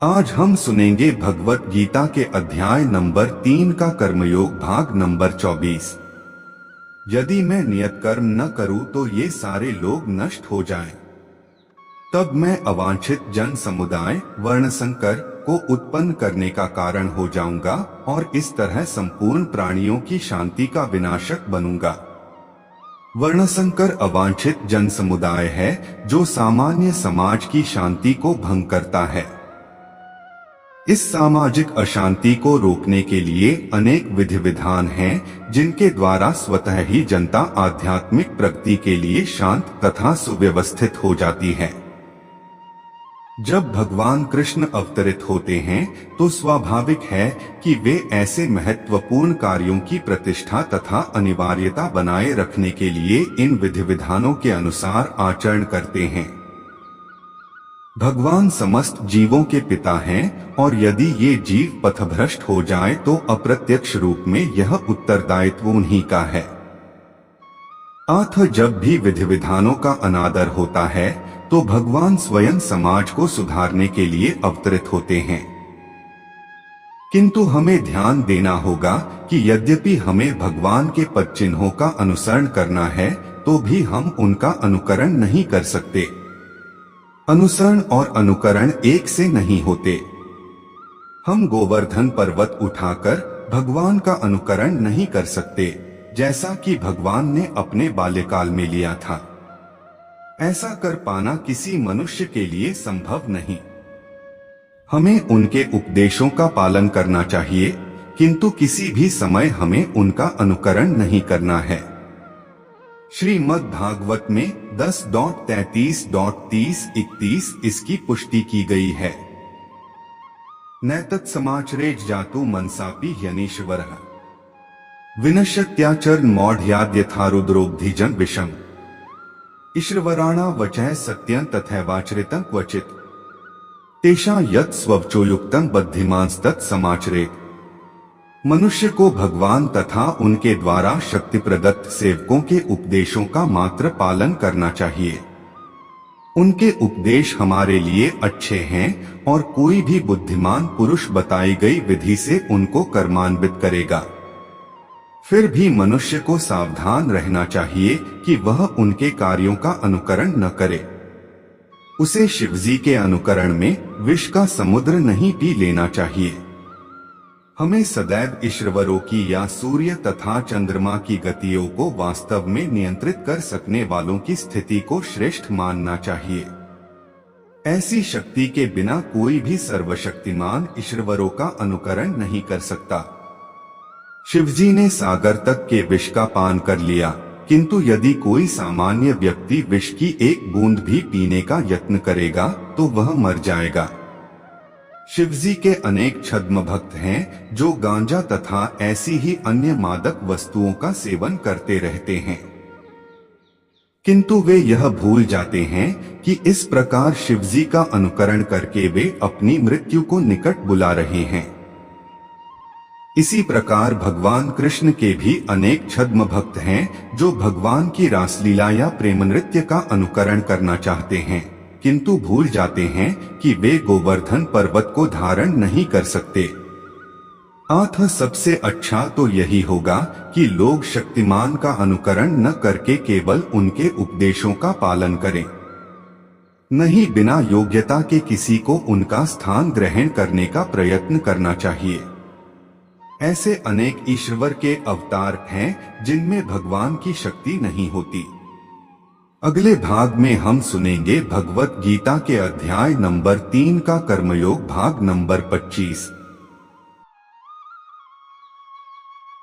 आज हम सुनेंगे भगवत गीता के अध्याय नंबर 3 का कर्मयोग भाग नंबर 24। यदि मैं नियत कर्म न करूं तो ये सारे लोग नष्ट हो जाएं। तब मैं अवांछित जन समुदाय वर्णसंकर को उत्पन्न करने का कारण हो जाऊंगा और इस तरह संपूर्ण प्राणियों की शांति का विनाशक बनूंगा। वर्णसंकर अवांछित जन समुदाय है जो सामान्य समाज की शांति को भंग करता है। इस सामाजिक अशांति को रोकने के लिए अनेक विधि विधान हैं, जिनके द्वारा स्वतः ही जनता आध्यात्मिक प्रगति के लिए शांत तथा सुव्यवस्थित हो जाती है। जब भगवान कृष्ण अवतरित होते हैं तो स्वाभाविक है कि वे ऐसे महत्वपूर्ण कार्यों की प्रतिष्ठा तथा अनिवार्यता बनाए रखने के लिए इन विधि विधानों के अनुसार आचरण करते हैं। भगवान समस्त जीवों के पिता हैं और यदि ये जीव पथभ्रष्ट हो जाएं तो अप्रत्यक्ष रूप में यह उत्तरदायित्व उन्हीं का है। अतः जब भी विधि विधानों का अनादर होता है तो भगवान स्वयं समाज को सुधारने के लिए अवतरित होते हैं। किंतु हमें ध्यान देना होगा कि यद्यपि हमें भगवान के पद चिन्हों का अनुसरण करना है तो भी हम उनका अनुकरण नहीं कर सकते। अनुसरण और अनुकरण एक से नहीं होते। हम गोवर्धन पर्वत उठाकर भगवान का अनुकरण नहीं कर सकते, जैसा कि भगवान ने अपने बाल्यकाल में लिया था। ऐसा कर पाना किसी मनुष्य के लिए संभव नहीं। हमें उनके उपदेशों का पालन करना चाहिए, किंतु किसी भी समय हमें उनका अनुकरण नहीं करना है। श्रीमद् भागवत में 10.33.30-31 इसकी पुष्टि की गई है। नैतत् समाचरेज जातु मनसापि ह्यनीश्वरः विनश्यत्याचरण मौढ़्याद् यथा रुद्रोग्धिजं विषम ईश्वराणा वचः सत्यं तथैवाचरितं क्वचित् तेषां यत् स्ववचोयुक्तं बद्धिमांस्तत् समाचरेत्। मनुष्य को भगवान तथा उनके द्वारा शक्ति प्रदत्त सेवकों के उपदेशों का मात्र पालन करना चाहिए। उनके उपदेश हमारे लिए अच्छे हैं और कोई भी बुद्धिमान पुरुष बताई गई विधि से उनको कर्मान्वित करेगा। फिर भी मनुष्य को सावधान रहना चाहिए कि वह उनके कार्यों का अनुकरण न करे। उसे शिवजी के अनुकरण में विष का समुद्र नहीं पी लेना चाहिए। हमें सदैव ईश्वरों की या सूर्य तथा चंद्रमा की गतियों को वास्तव में नियंत्रित कर सकने वालों की स्थिति को श्रेष्ठ मानना चाहिए। ऐसी शक्ति के बिना कोई भी सर्वशक्तिमान ईश्वरों का अनुकरण नहीं कर सकता। शिवजी ने सागर तक के विष का पान कर लिया, किंतु यदि कोई सामान्य व्यक्ति विष की एक बूंद भी पीने का यत्न करेगा तो वह मर जाएगा। शिवजी के अनेक छद्म भक्त हैं जो गांजा तथा ऐसी ही अन्य मादक वस्तुओं का सेवन करते रहते हैं, किंतु वे यह भूल जाते हैं कि इस प्रकार शिवजी का अनुकरण करके वे अपनी मृत्यु को निकट बुला रहे हैं। इसी प्रकार भगवान कृष्ण के भी अनेक छद्म भक्त हैं जो भगवान की रासलीला या प्रेम नृत्य का अनुकरण करना चाहते हैं, किंतु भूल जाते हैं कि वे गोवर्धन पर्वत को धारण नहीं कर सकते। अतः सबसे अच्छा तो यही होगा कि लोग शक्तिमान का अनुकरण न करके केवल उनके उपदेशों का पालन करें। नहीं बिना योग्यता के किसी को उनका स्थान ग्रहण करने का प्रयत्न करना चाहिए। ऐसे अनेक ईश्वर के अवतार हैं जिनमें भगवान की शक्ति नहीं होती। अगले भाग में हम सुनेंगे भगवत गीता के अध्याय नंबर 3 का कर्मयोग भाग नंबर 25।